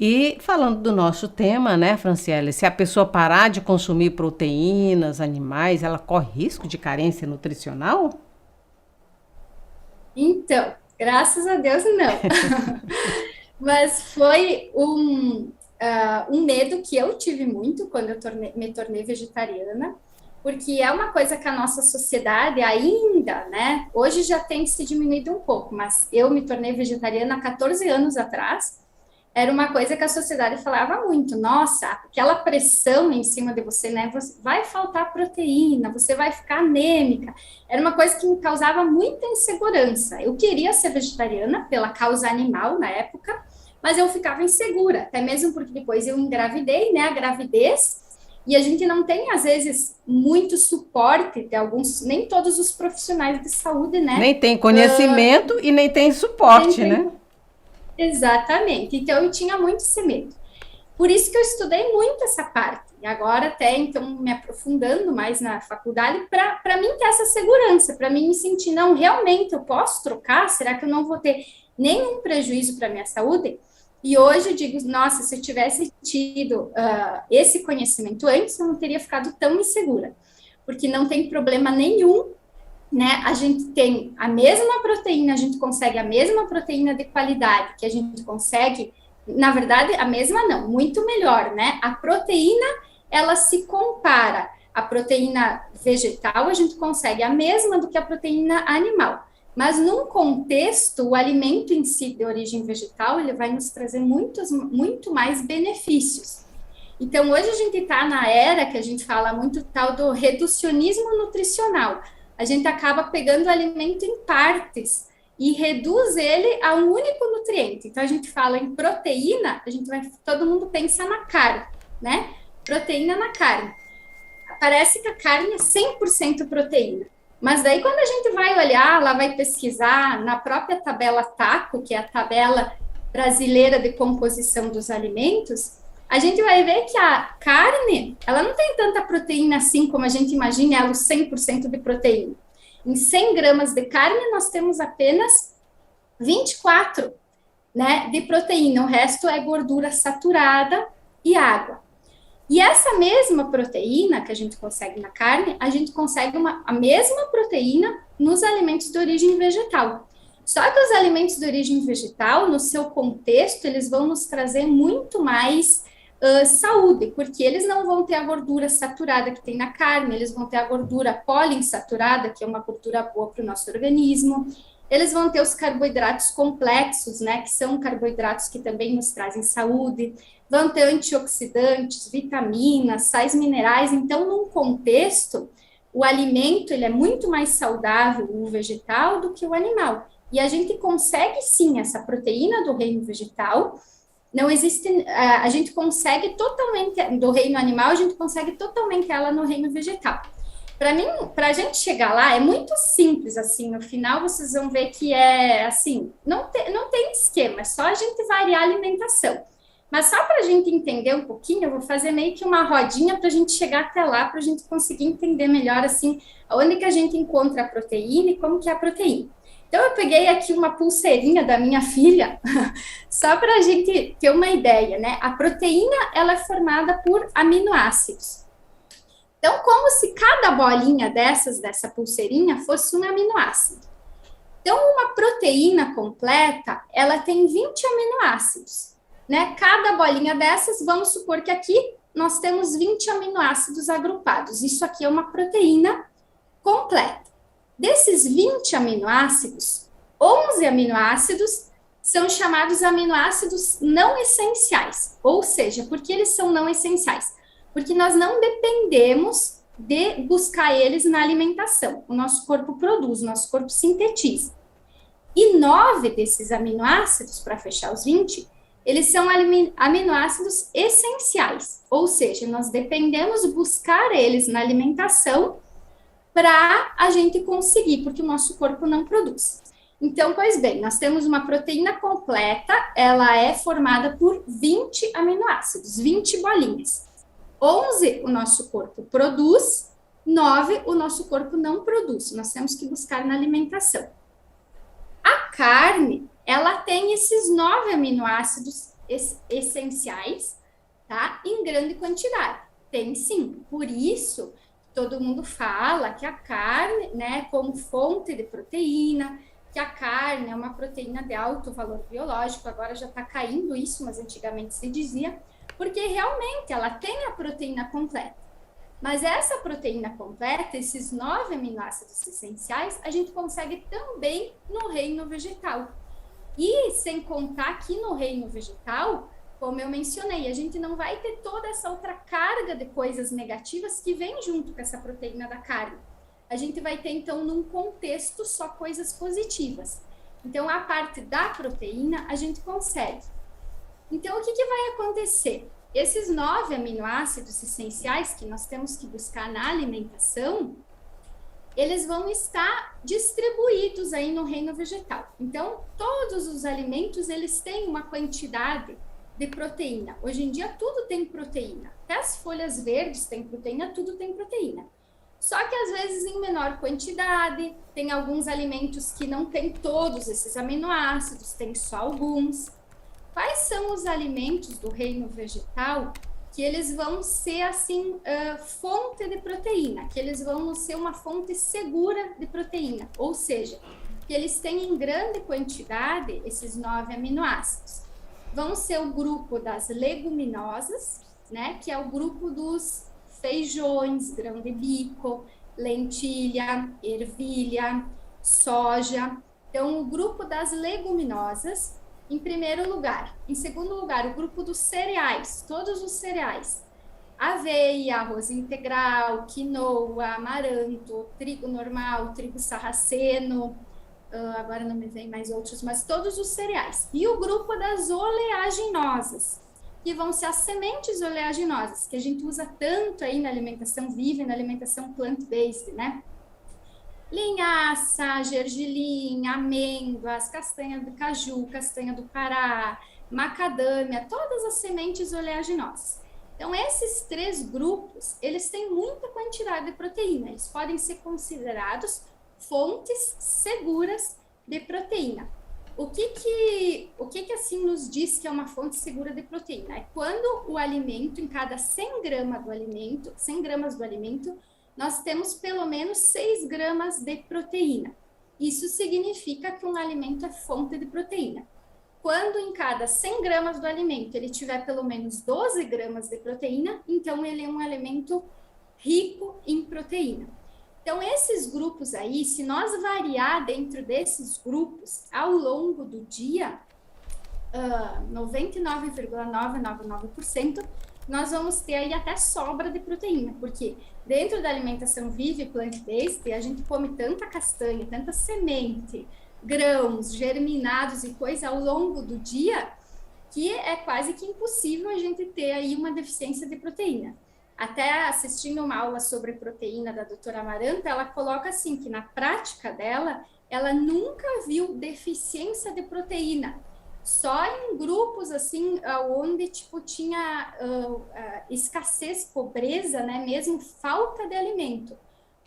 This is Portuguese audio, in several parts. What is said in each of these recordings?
E falando do nosso tema, né, Franciele, se a pessoa parar de consumir proteínas animais, ela corre risco de carência nutricional? Então, graças a Deus, não. Mas foi um medo que eu tive muito quando me tornei vegetariana, porque é uma coisa que a nossa sociedade ainda, né? Hoje já tem se diminuído um pouco, mas eu me tornei vegetariana há 14 anos atrás. Era uma coisa que a sociedade falava muito. Nossa, aquela pressão em cima de você, né? Você vai faltar proteína, você vai ficar anêmica. Era uma coisa que me causava muita insegurança. Eu queria ser vegetariana pela causa animal na época, mas eu ficava insegura, até mesmo porque depois eu engravidei, né? A gravidez. E a gente não tem, às vezes, muito suporte de alguns, nem todos os profissionais de saúde, né? Nem tem conhecimento e nem tem suporte, Tem, né? exatamente. Então eu tinha muito esse medo. Por isso que eu estudei muito essa parte. E agora até então me aprofundando mais na faculdade para mim ter essa segurança, para mim me sentir, não, realmente eu posso trocar? Será que eu não vou ter nenhum prejuízo para a minha saúde? E hoje eu digo, nossa, se eu tivesse tido esse conhecimento antes, eu não teria ficado tão insegura, porque não tem problema nenhum, né? A gente tem a mesma proteína, a gente consegue a mesma proteína de qualidade que a gente consegue, na verdade, a mesma não, muito melhor, né? A proteína, ela se compara. A proteína vegetal, a gente consegue a mesma do que a proteína animal. Mas num contexto, o alimento em si de origem vegetal, ele vai nos trazer muito mais benefícios. Então, hoje a gente está na era que a gente fala muito tal do reducionismo nutricional. A gente acaba pegando o alimento em partes e reduz ele a um único nutriente. Então, a gente fala em proteína, todo mundo pensa na carne, né? Proteína na carne. Parece que a carne é 100% proteína. Mas daí, quando a gente vai olhar, lá vai pesquisar na própria tabela TACO, que é a tabela brasileira de composição dos alimentos, a gente vai ver que a carne, ela não tem tanta proteína assim como a gente imagina, ela 100% de proteína. Em 100 gramas de carne, nós temos apenas 24, né, de proteína. O resto é gordura saturada e água. E essa mesma proteína que a gente consegue na carne, a gente consegue a mesma proteína nos alimentos de origem vegetal. Só que os alimentos de origem vegetal, no seu contexto, eles vão nos trazer muito mais saúde, porque eles não vão ter a gordura saturada que tem na carne, eles vão ter a gordura poliinsaturada, que é uma gordura boa para o nosso organismo, eles vão ter os carboidratos complexos, né, que são carboidratos que também nos trazem saúde, vão ter antioxidantes, vitaminas, sais minerais. Então, num contexto, o alimento ele é muito mais saudável, o vegetal, do que o animal. E a gente consegue sim essa proteína do reino vegetal. Não existe, a gente consegue totalmente do reino animal, a gente consegue totalmente ela no reino vegetal. Para mim, para a gente chegar lá é muito simples assim. No final vocês vão ver que é assim, não tem esquema, é só a gente variar a alimentação. Mas só para a gente entender um pouquinho, eu vou fazer meio que uma rodinha para a gente chegar até lá, para a gente conseguir entender melhor, assim, onde que a gente encontra a proteína e como que é a proteína. Então, eu peguei aqui uma pulseirinha da minha filha, só para a gente ter uma ideia, né? A proteína, ela é formada por aminoácidos. Então, como se cada bolinha dessa pulseirinha, fosse um aminoácido. Então, uma proteína completa, ela tem 20 aminoácidos, né? Cada bolinha dessas, vamos supor que aqui nós temos 20 aminoácidos agrupados. Isso aqui é uma proteína completa. Desses 20 aminoácidos, 11 aminoácidos são chamados aminoácidos não essenciais. Ou seja, por que eles são não essenciais? Porque nós não dependemos de buscar eles na alimentação. O nosso corpo produz, o nosso corpo sintetiza. E 9 desses aminoácidos, para fechar os 20, eles são aminoácidos essenciais, ou seja, nós dependemos buscar eles na alimentação para a gente conseguir, porque o nosso corpo não produz. Então, pois bem, nós temos uma proteína completa, ela é formada por 20 aminoácidos, 20 bolinhas. 11 o nosso corpo produz, 9 o nosso corpo não produz, nós temos que buscar na alimentação. A carne, ela tem esses 9 aminoácidos essenciais, tá? Em grande quantidade. Tem sim. Por isso, todo mundo fala que a carne, né, como fonte de proteína, que a carne é uma proteína de alto valor biológico, agora já está caindo isso, mas antigamente se dizia, porque realmente ela tem a proteína completa. Mas essa proteína completa, esses 9 aminoácidos essenciais, a gente consegue também no reino vegetal. E sem contar que no reino vegetal, como eu mencionei, a gente não vai ter toda essa outra carga de coisas negativas que vem junto com essa proteína da carne. A gente vai ter, então, num contexto, só coisas positivas. Então, a parte da proteína, a gente consegue. Então, o que vai acontecer? Esses 9 aminoácidos essenciais que nós temos que buscar na alimentação, eles vão estar distribuídos aí no reino vegetal. Então, todos os alimentos, eles têm uma quantidade de proteína. Hoje em dia, tudo tem proteína. Até as folhas verdes têm proteína, tudo tem proteína. Só que, às vezes, em menor quantidade, tem alguns alimentos que não têm todos esses aminoácidos, tem só alguns. Quais são os alimentos do reino vegetal que eles vão ser, assim, fonte de proteína, que eles vão ser uma fonte segura de proteína, ou seja, que eles têm em grande quantidade esses 9 aminoácidos. Vão ser o grupo das leguminosas, né, que é o grupo dos feijões, grão de bico, lentilha, ervilha, soja. Então, o grupo das leguminosas, em primeiro lugar. Em segundo lugar, o grupo dos cereais, todos os cereais. Aveia, arroz integral, quinoa, amaranto, trigo normal, trigo sarraceno, agora não me vem mais outros, mas todos os cereais. E o grupo das oleaginosas, que vão ser as sementes oleaginosas, que a gente usa tanto aí na alimentação viva e na alimentação plant-based, né? Linhaça, gergelim, amêndoas, castanha do caju, castanha do Pará, macadâmia, todas as sementes oleaginosas. Então, esses 3 grupos, eles têm muita quantidade de proteína, eles podem ser considerados fontes seguras de proteína. O que assim nos diz que é uma fonte segura de proteína? É quando o alimento, em cada 100 gramas do alimento, nós temos pelo menos 6 gramas de proteína. Isso significa que um alimento é fonte de proteína. Quando em cada 100 gramas do alimento ele tiver pelo menos 12 gramas de proteína, então ele é um alimento rico em proteína. Então, esses grupos aí, se nós variar dentro desses grupos ao longo do dia, 99,999%, nós vamos ter aí até sobra de proteína, porque dentro da alimentação viva e plant-based, a gente come tanta castanha, tanta semente, grãos, germinados e coisa ao longo do dia, que é quase que impossível a gente ter aí uma deficiência de proteína. Até assistindo uma aula sobre proteína da doutora Amaranta, ela coloca assim, que na prática dela, ela nunca viu deficiência de proteína. Só em grupos, assim, onde, tipo, tinha escassez, pobreza, né, mesmo falta de alimento.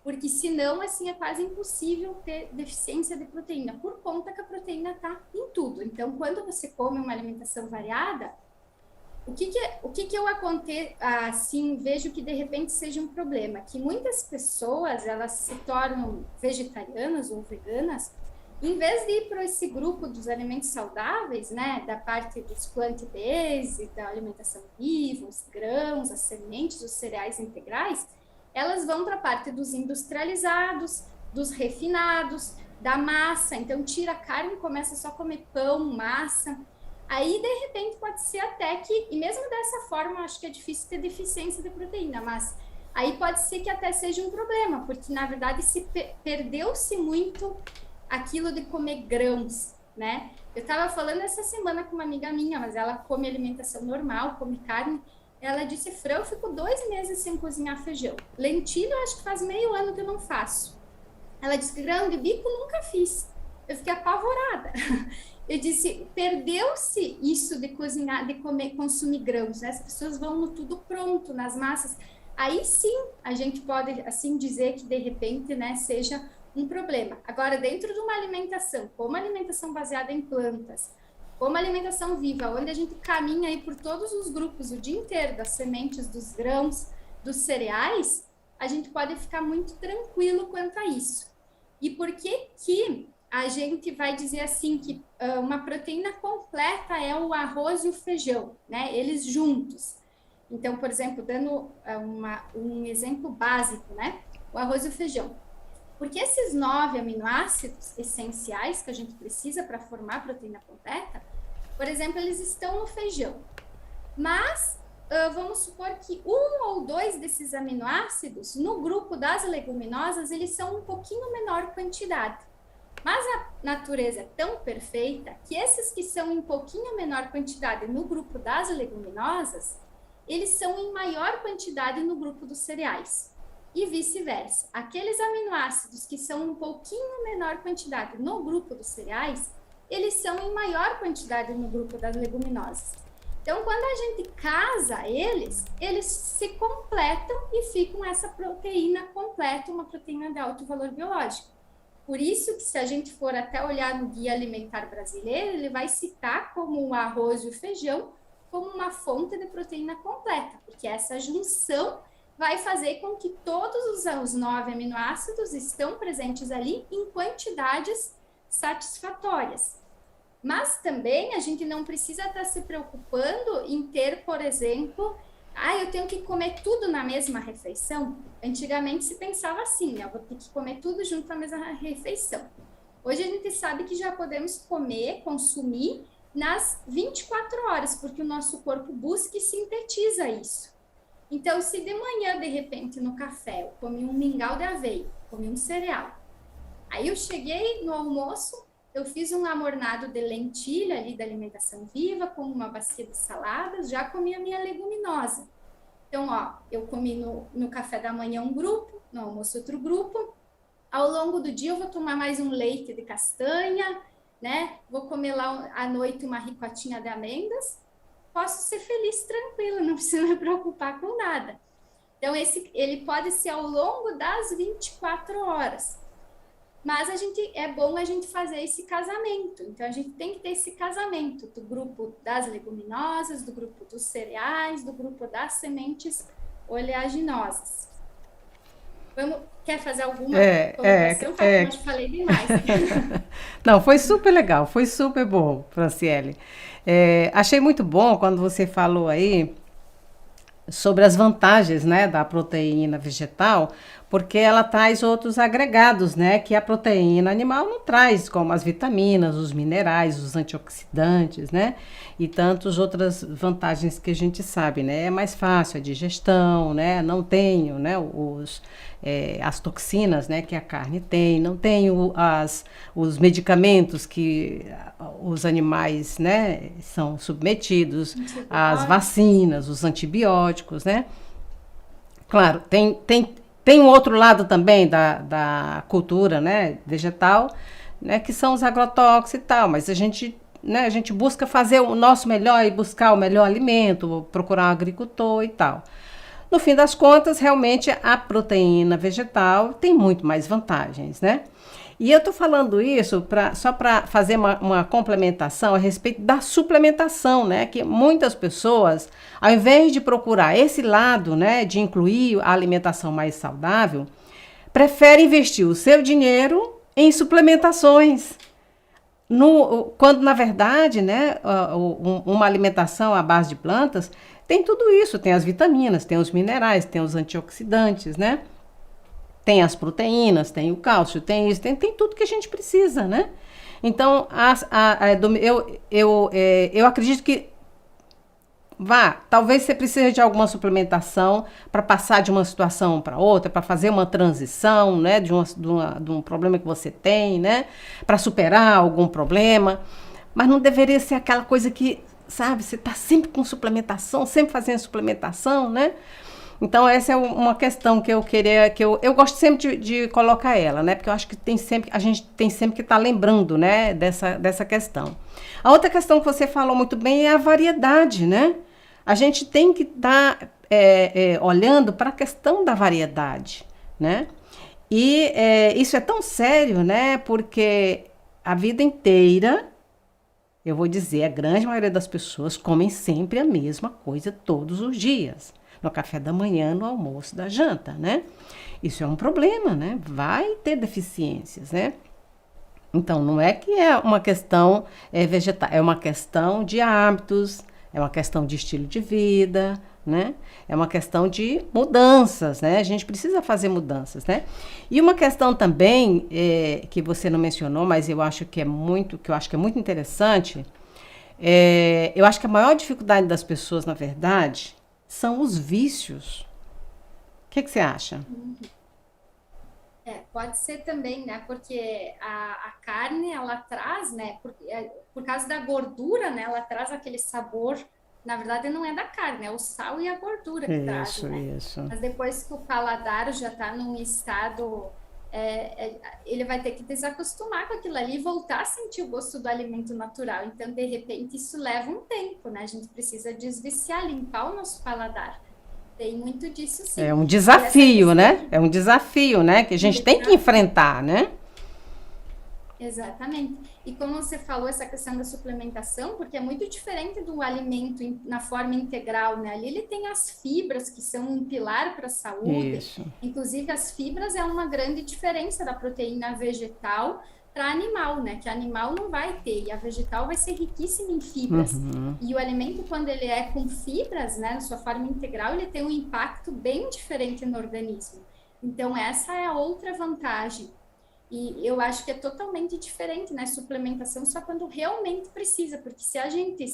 Porque senão, assim, é quase impossível ter deficiência de proteína, por conta que a proteína está em tudo. Então, quando você come uma alimentação variada, o que eu assim, vejo que de repente seja um problema, que muitas pessoas, elas se tornam vegetarianas ou veganas, em vez de ir para esse grupo dos alimentos saudáveis, né, da parte dos plant-based, da alimentação viva, os grãos, as sementes, os cereais integrais, elas vão para a parte dos industrializados, dos refinados, da massa, então tira a carne e começa só a comer pão, massa. Aí, de repente, pode ser até que, e mesmo dessa forma, acho que é difícil ter deficiência de proteína, mas aí pode ser que até seja um problema, porque, na verdade, perdeu-se muito aquilo de comer grãos, né? Eu estava falando essa semana com uma amiga minha, mas ela come alimentação normal, come carne. Ela disse, Fran, eu fico 2 meses sem cozinhar feijão. Lentilha, eu acho que faz meio ano que eu não faço. Ela disse que grão de bico nunca fiz. Eu fiquei apavorada. Eu disse, perdeu-se isso de cozinhar, de comer, consumir grãos, né? As pessoas vão no tudo pronto, nas massas. Aí sim, a gente pode, assim, dizer que, de repente, né, seja um problema. Agora, dentro de uma alimentação, como alimentação baseada em plantas, como alimentação viva, onde a gente caminha aí por todos os grupos o dia inteiro, das sementes, dos grãos, dos cereais, a gente pode ficar muito tranquilo quanto a isso. E por que a gente vai dizer assim que uma proteína completa é o arroz e o feijão, né? Eles juntos. Então, por exemplo, dando um exemplo básico, né? O arroz e o feijão. Porque esses 9 aminoácidos essenciais que a gente precisa para formar a proteína completa, por exemplo, eles estão no feijão. Mas vamos supor que 1 ou 2 desses aminoácidos, no grupo das leguminosas, eles são um pouquinho menor quantidade. Mas a natureza é tão perfeita que esses que são em pouquinho menor quantidade no grupo das leguminosas, eles são em maior quantidade no grupo dos cereais. E vice-versa. Aqueles aminoácidos que são um pouquinho menor quantidade no grupo dos cereais, eles são em maior quantidade no grupo das leguminosas. Então, quando a gente casa eles se completam e ficam essa proteína completa, uma proteína de alto valor biológico. Por isso que se a gente for até olhar no Guia Alimentar Brasileiro, ele vai citar como o arroz e o feijão como uma fonte de proteína completa, porque essa junção vai fazer com que todos os 9 aminoácidos estão presentes ali em quantidades satisfatórias. Mas também a gente não precisa estar se preocupando em ter, por exemplo, eu tenho que comer tudo na mesma refeição. Antigamente se pensava assim, né? Eu vou ter que comer tudo junto na mesma refeição. Hoje a gente sabe que já podemos comer, consumir nas 24 horas, porque o nosso corpo busca e sintetiza isso. Então, se de manhã, de repente, no café, eu comi um mingau de aveia, comi um cereal, aí eu cheguei no almoço, eu fiz um amornado de lentilha ali da alimentação viva, com uma bacia de saladas, já comi a minha leguminosa. Então, eu comi no café da manhã um grupo, no almoço outro grupo. Ao longo do dia eu vou tomar mais um leite de castanha, né? Vou comer lá à noite uma ricotinha de amêndoas. Posso ser feliz, tranquila, não preciso me preocupar com nada. Então, ele pode ser ao longo das 24 horas. Mas é bom a gente fazer esse casamento. Então, a gente tem que ter esse casamento do grupo das leguminosas, do grupo dos cereais, do grupo das sementes oleaginosas. Quer fazer alguma colocação? Acho que falei demais. Não, foi super legal, foi super bom, Franciele. Achei muito bom quando você falou aí sobre as vantagens, né, da proteína vegetal, porque ela traz outros agregados, né, que a proteína animal não traz, como as vitaminas, os minerais, os antioxidantes, né, e tantas outras vantagens que a gente sabe, né, é mais fácil a digestão, né, não tem, né, as toxinas, né, que a carne tem, não tem os medicamentos que os animais, né, são submetidos, as vacinas, os antibióticos, né. Claro, tem um outro lado também da cultura, né, vegetal, né, que são os agrotóxicos e tal, mas a gente busca fazer o nosso melhor e buscar o melhor alimento, procurar um agricultor e tal. No fim das contas, realmente, a proteína vegetal tem muito mais vantagens, né? E eu estou falando isso só para fazer uma complementação a respeito da suplementação, né? Que muitas pessoas, ao invés de procurar esse lado, né, de incluir a alimentação mais saudável, preferem investir o seu dinheiro em suplementações. Quando, na verdade, né, uma alimentação à base de plantas tem tudo isso, tem as vitaminas, tem os minerais, tem os antioxidantes, né? Tem as proteínas, tem o cálcio, tem isso, tem tudo que a gente precisa, né? Então, eu acredito que talvez você precise de alguma suplementação para passar de uma situação para outra, para fazer uma transição, né, de um problema que você tem, né, para superar algum problema, mas não deveria ser aquela coisa que, sabe, você está sempre com suplementação, sempre fazendo suplementação, né? Então, essa é uma questão que eu queria, eu gosto sempre de colocar ela, né? Porque eu acho que a gente tem sempre que estar lembrando, né, dessa questão. A outra questão que você falou muito bem é a variedade, né? A gente tem que estar olhando para a questão da variedade, né? E isso é tão sério, né? Porque a vida inteira Eu vou dizer, a grande maioria das pessoas comem sempre a mesma coisa todos os dias. No café da manhã, no almoço, da janta, né? Isso é um problema, né? Vai ter deficiências, né? Então, não é que é uma questão vegetal, é uma questão de hábitos, é uma questão de estilo de vida, né? É uma questão de mudanças, né? A gente precisa fazer mudanças, né? E uma questão também que você não mencionou, mas eu acho que é muito interessante, eu acho que a maior dificuldade das pessoas, na verdade, são os vícios. O que você acha? Pode ser também, né? Porque a carne, ela traz, né? Por causa da gordura, né? Ela traz aquele sabor. Na verdade, não é da carne, é o sal e a gordura que trazem, né? Isso. Mas depois que o paladar já está num estado, ele vai ter que desacostumar com aquilo ali e voltar a sentir o gosto do alimento natural. Então, de repente, isso leva um tempo, né? A gente precisa desviciar, limpar o nosso paladar. Tem muito disso, É sim. um E essa desafio, questão né? É um desafio, né? Que a gente tem que de enfrentar, né? Exatamente. E como você falou, essa questão da suplementação, porque é muito diferente do alimento na forma integral, né? Ali ele tem as fibras, que são um pilar para a saúde. Isso. Inclusive, as fibras é uma grande diferença da proteína vegetal para animal, né? Que animal não vai ter, e a vegetal vai ser riquíssima em fibras. E o alimento, quando ele é com fibras, né, na sua forma integral, ele tem um impacto bem diferente no organismo. Então, essa é a outra vantagem. E eu acho que é totalmente diferente, né? Suplementação só quando realmente precisa, porque se a gente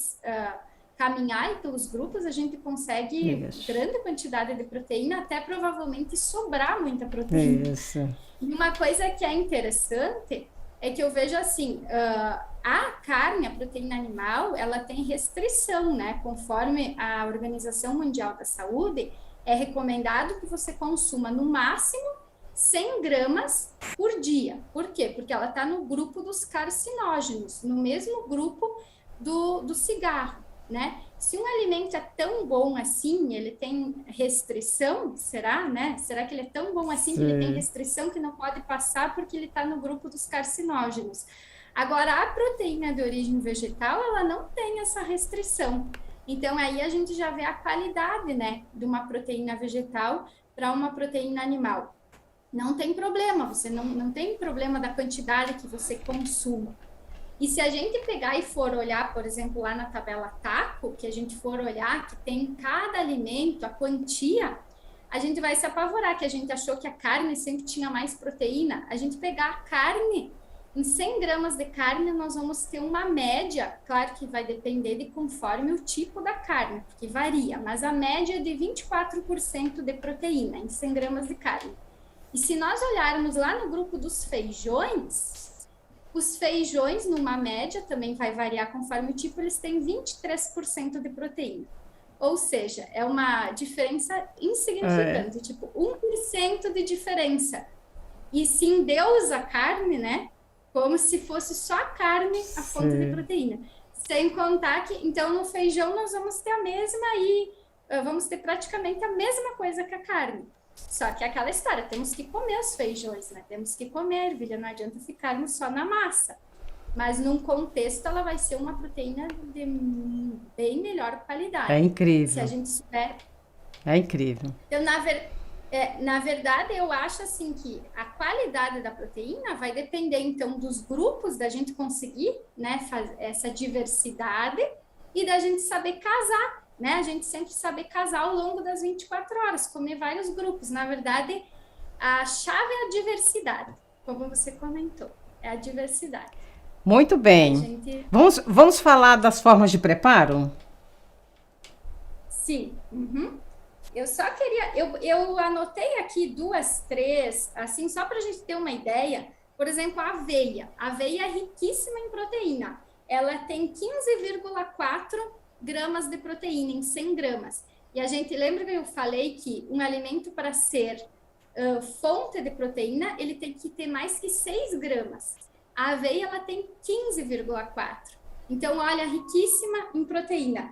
caminhar pelos grupos, a gente consegue grande quantidade de proteína, até provavelmente sobrar muita proteína. Isso. E uma coisa que é interessante é que eu vejo assim, a carne, a proteína animal, ela tem restrição, né? Conforme a Organização Mundial da Saúde, é recomendado que você consuma no máximo 100 gramas por dia. Por quê? Porque ela está no grupo dos carcinógenos, no mesmo grupo do cigarro, né? Se um alimento é tão bom assim, ele tem restrição, será, né? Será que ele é tão bom assim que ele tem restrição que não pode passar porque ele está no grupo dos carcinógenos? Agora, a proteína de origem vegetal, ela não tem essa restrição. Então, aí a gente já vê a qualidade, né, de uma proteína vegetal para uma proteína animal. Não tem problema, você não tem problema da quantidade que você consuma. E se a gente pegar e for olhar, por exemplo, lá na tabela TACO, que a gente for olhar que tem em cada alimento a quantia, a gente vai se apavorar, que a gente achou que a carne sempre tinha mais proteína. A gente pegar a carne, em 100 gramas de carne, nós vamos ter uma média, claro que vai depender de conforme o tipo da carne, porque varia, mas a média é de 24% de proteína em 100 gramas de carne. E se nós olharmos lá no grupo dos feijões, os feijões, numa média, também vai variar conforme o tipo, eles têm 23% de proteína. Ou seja, é uma diferença insignificante, tipo 1% de diferença. E se endeusa a carne, né? Como se fosse só a carne a fonte de proteína. Sem contar que, então, no feijão nós vamos ter a mesma e vamos ter praticamente a mesma coisa que a carne. Só que é aquela história, temos que comer os feijões, né? Temos que comer a ervilha, não adianta ficarmos só na massa. Mas num contexto ela vai ser uma proteína de bem melhor qualidade. É incrível. Se a gente souber. É incrível. Então, na verdade, eu acho assim que a qualidade da proteína vai depender, então, dos grupos, da gente conseguir, né, fazer essa diversidade e da gente saber casar. Né? A gente sempre saber casar ao longo das 24 horas, comer vários grupos. Na verdade, a chave é a diversidade, como você comentou, é a diversidade. Muito bem. Vamos falar das formas de preparo? Sim. Eu só queria... Eu anotei aqui 2, 3, assim, só para a gente ter uma ideia. Por exemplo, a aveia. A aveia é riquíssima em proteína. Ela tem 15,4 gramas de proteína em 100 gramas. E a gente lembra que eu falei que um alimento para ser fonte de proteína, ele tem que ter mais que 6 gramas. A aveia, ela tem 15,4. Então, olha, riquíssima em proteína.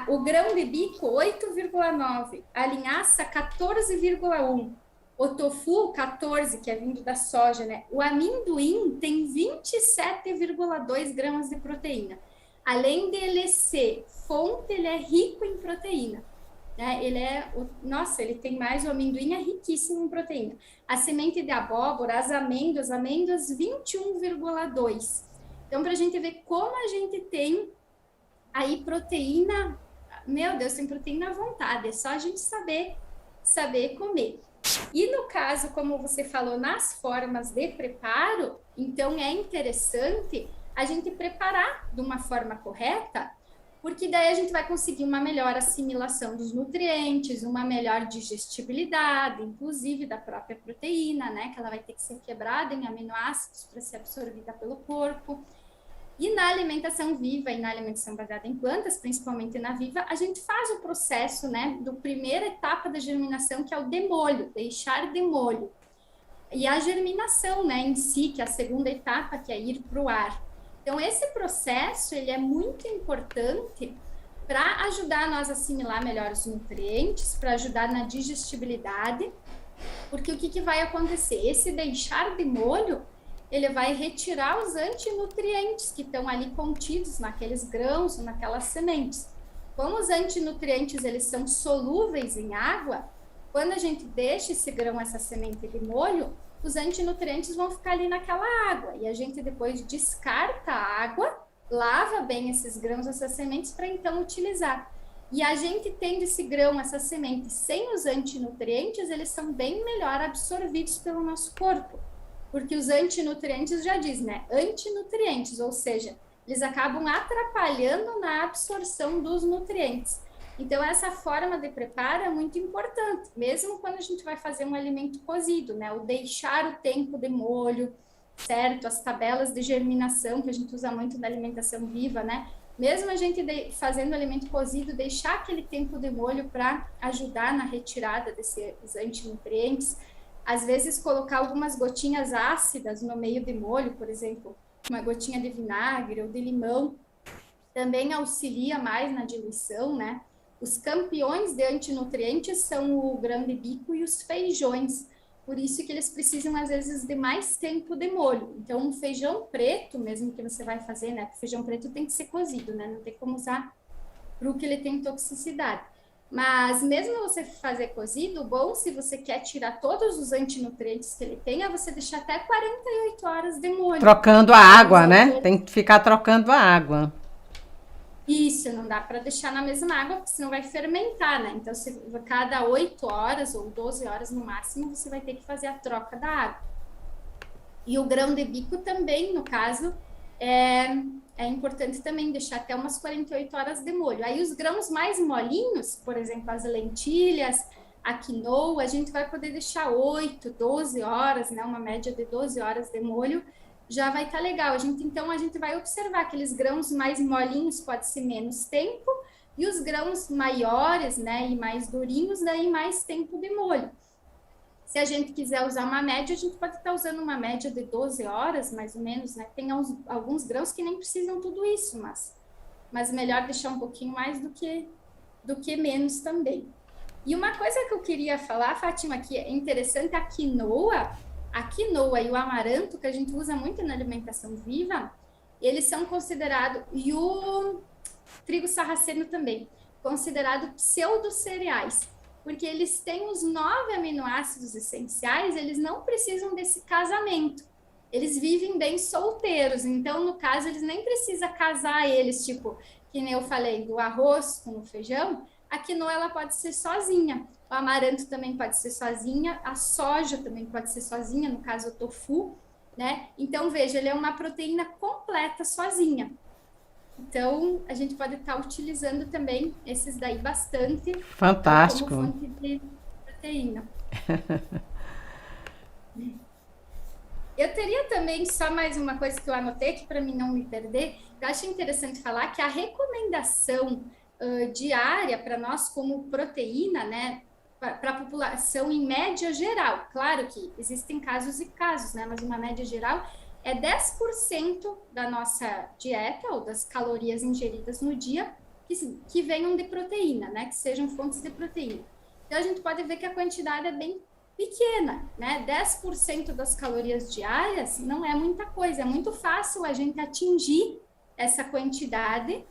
O grão de bico, 8,9. A linhaça, 14,1. O tofu, 14, que é vindo da soja, né? O amendoim tem 27,2 gramas de proteína. além dele ser fonte, ele é rico em proteína. Né? Nossa, ele tem mais, o amendoim é riquíssimo em proteína. A semente de abóbora, as amêndoas 21,2. Então, para a gente ver como a gente tem aí proteína, meu Deus, tem proteína à vontade, é só a gente saber comer. E no caso, como você falou, nas formas de preparo, então é interessante a gente preparar de uma forma correta, porque daí a gente vai conseguir uma melhor assimilação dos nutrientes, uma melhor digestibilidade, inclusive da própria proteína, né? Que ela vai ter que ser quebrada em aminoácidos para ser absorvida pelo corpo. E na alimentação viva e na alimentação baseada em plantas, principalmente na viva, a gente faz o processo, né, do primeira etapa da germinação, que é o demolho, deixar demolho. E a germinação, né, em si, que é a segunda etapa, que é ir para o ar. Então, esse processo, ele é muito importante para ajudar nós a assimilar melhor os nutrientes, para ajudar na digestibilidade, porque o que vai acontecer? Esse deixar demolho, ele vai retirar os antinutrientes que estão ali contidos naqueles grãos ou naquelas sementes. Como os antinutrientes eles são solúveis em água, quando a gente deixa esse grão, essa semente de molho, os antinutrientes vão ficar ali naquela água. E a gente depois descarta a água, lava bem esses grãos, essas sementes, para então utilizar. E a gente tendo esse grão, essa semente, sem os antinutrientes, eles são bem melhor absorvidos pelo nosso corpo. Porque os antinutrientes já diz, né? Antinutrientes, ou seja, eles acabam atrapalhando na absorção dos nutrientes. Então, essa forma de preparo é muito importante, mesmo quando a gente vai fazer um alimento cozido, né? O deixar o tempo de molho, certo? As tabelas de germinação, que a gente usa muito na alimentação viva, né? Mesmo a gente fazendo alimento cozido, deixar aquele tempo de molho para ajudar na retirada desses antinutrientes. Às vezes, colocar algumas gotinhas ácidas no meio de molho, por exemplo, uma gotinha de vinagre ou de limão, também auxilia mais na diluição, né? Os campeões de antinutrientes são o grão de bico e os feijões, por isso que eles precisam, às vezes, de mais tempo de molho. Então, um feijão preto, mesmo que você vai fazer, né? Porque o feijão preto tem que ser cozido, né? Não tem como usar cru, que ele tem toxicidade. Mas mesmo você fazer cozido, bom, se você quer tirar todos os antinutrientes que ele tem, é você deixar até 48 horas de molho. Trocando a água, né? Tem que ficar trocando a água. Isso, não dá para deixar na mesma água, porque senão vai fermentar, né? Então, cada 8 horas ou 12 horas no máximo, você vai ter que fazer a troca da água. E o grão de bico também, no caso, é importante também deixar até umas 48 horas de molho. Aí os grãos mais molinhos, por exemplo, as lentilhas, a quinoa, a gente vai poder deixar 8, 12 horas, né? Uma média de 12 horas de molho, já vai estar legal. Então, a gente vai observar aqueles grãos mais molinhos, pode ser menos tempo, e os grãos maiores, né, e mais durinhos, daí mais tempo de molho. Se a gente quiser usar uma média, a gente pode estar usando uma média de 12 horas, mais ou menos, né? Tem alguns grãos que nem precisam tudo isso, mas melhor deixar um pouquinho mais do que menos também. E uma coisa que eu queria falar, Fátima, que é interessante, a quinoa e o amaranto, que a gente usa muito na alimentação viva, eles são considerados, e o trigo sarraceno também, considerado pseudo-cereais, porque eles têm os 9 aminoácidos essenciais, eles não precisam desse casamento. Eles vivem bem solteiros, então, no caso, eles nem precisam casar eles, tipo, que nem eu falei, do arroz com o feijão, a quinoa ela pode ser sozinha, o amaranto também pode ser sozinha, a soja também pode ser sozinha, no caso o tofu, né? Então, veja, ele é uma proteína completa sozinha. Então, a gente pode estar utilizando também esses daí bastante. Fantástico. Como fonte de proteína. Eu teria também só mais uma coisa que eu anotei aqui para mim não me perder. Eu acho interessante falar que a recomendação diária para nós como proteína, né, para a população em média geral, claro que existem casos e casos, né, mas uma média geral é 10% da nossa dieta ou das calorias ingeridas no dia que venham de proteína, né, que sejam fontes de proteína. Então a gente pode ver que a quantidade é bem pequena, né? 10% das calorias diárias não é muita coisa, é muito fácil a gente atingir essa quantidade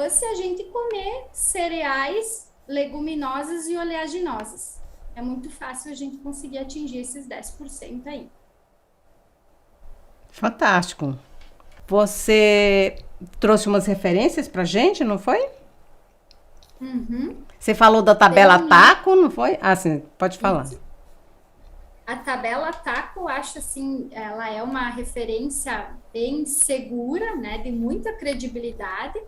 se a gente comer cereais, leguminosas e oleaginosas. É muito fácil a gente conseguir atingir esses 10% aí. Fantástico. Você trouxe umas referências pra gente, não foi? Uhum. Você falou da tabela TACO, não foi? Ah, sim, pode falar. Isso. A tabela TACO, eu acho assim, ela é uma referência bem segura, né, de muita credibilidade.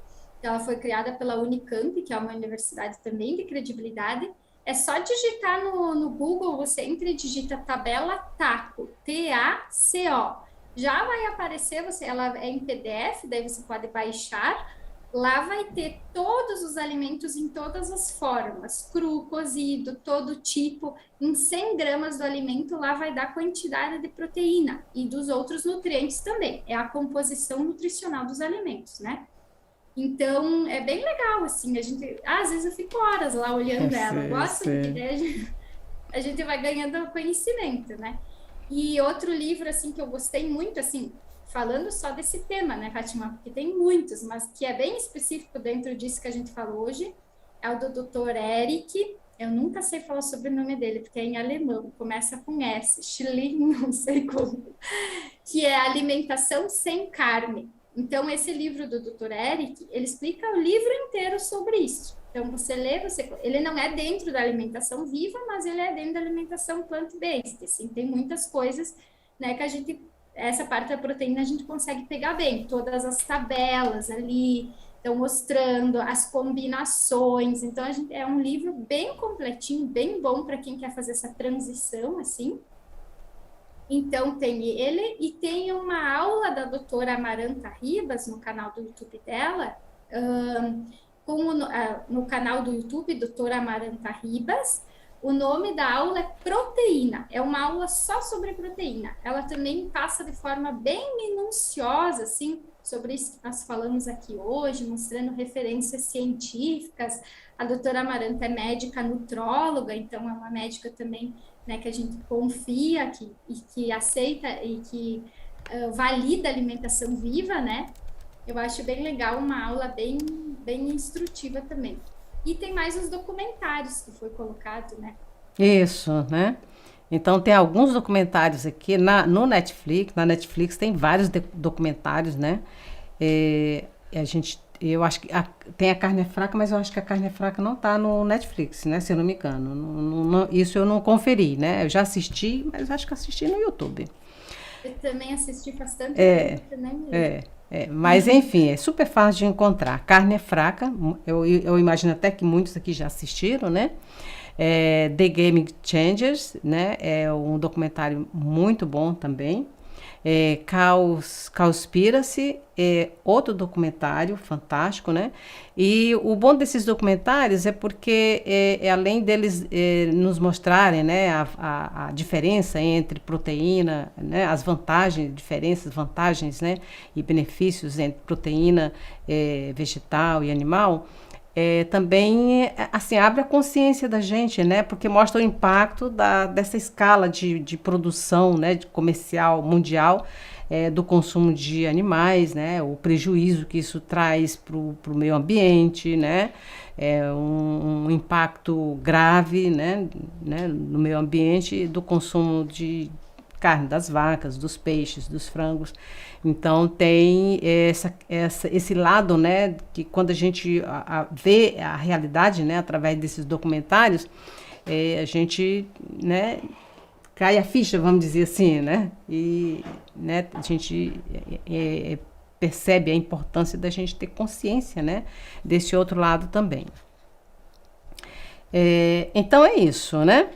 Ela foi criada pela Unicamp, que é uma universidade também de credibilidade. É só digitar no Google, você entra e digita tabela TACO, TACO. Já vai aparecer, ela é em PDF, daí você pode baixar. Lá vai ter todos os alimentos em todas as formas, cru, cozido, todo tipo. Em 100 gramas do alimento, lá vai dar a quantidade de proteína e dos outros nutrientes também. É a composição nutricional dos alimentos, né? Então, é bem legal, assim, às vezes eu fico horas lá olhando ela, eu gosto de ideia, a gente vai ganhando conhecimento, né? E outro livro, assim, que eu gostei muito, assim, falando só desse tema, né, Fátima? Porque tem muitos, mas que é bem específico dentro disso que a gente falou hoje, é o do Dr. Eric. Eu nunca sei falar sobre o nome dele, porque é em alemão, começa com S, Schilling, não sei como, que é Alimentação Sem Carne. Então, esse livro do Dr. Eric, ele explica o livro inteiro sobre isso. Então, você lê, ele não é dentro da alimentação viva, mas ele é dentro da alimentação plant-based. Assim, tem muitas coisas, né, que essa parte da proteína a gente consegue pegar bem. Todas as tabelas ali, estão mostrando as combinações. Então, é um livro bem completinho, bem bom para quem quer fazer essa transição, assim. Então, tem ele e tem uma aula da doutora Amaranta Ribas no canal do YouTube dela, no canal do YouTube, doutora Amaranta Ribas. O nome da aula é Proteína, é uma aula só sobre proteína. Ela também passa de forma bem minuciosa, assim, sobre isso que nós falamos aqui hoje, mostrando referências científicas. A doutora Amaranta é médica nutróloga, então é uma médica também, né, que a gente confia, que aceita e que valida a alimentação viva, né? Eu acho bem legal, uma aula bem, bem instrutiva também. E tem mais os documentários que foi colocado, né? Isso, né? Então tem alguns documentários aqui no Netflix. Na Netflix tem vários documentários, né? Eu acho que tem a Carne é Fraca, mas eu acho que a Carne é Fraca não está no Netflix, né? Se eu não me engano. Isso eu não conferi, né? Eu já assisti, mas acho que assisti no YouTube. Eu também assisti faz tanto tempo que eu nem me lembro. Mas enfim, é super fácil de encontrar. Carne é Fraca, eu imagino até que muitos aqui já assistiram, né? The Game Changers, né? É um documentário muito bom também. Cowspiracy é outro documentário fantástico, né? E o bom desses documentários é porque, além deles nos mostrarem, né, a diferença entre proteína, né, as vantagens, né, e benefícios entre proteína vegetal e animal, também assim, abre a consciência da gente, né? Porque mostra o impacto dessa escala de produção, né, de comercial mundial, do consumo de animais, né? O prejuízo que isso traz para o meio ambiente, né? Um impacto grave, né, no meio ambiente do consumo de carne das vacas, dos peixes, dos frangos. Então tem esse lado, né, que quando a gente vê a realidade, né, através desses documentários, a gente, né, cai a ficha, vamos dizer assim, né, e, né, a gente percebe a importância da gente ter consciência, né, desse outro lado também. Então é isso, né?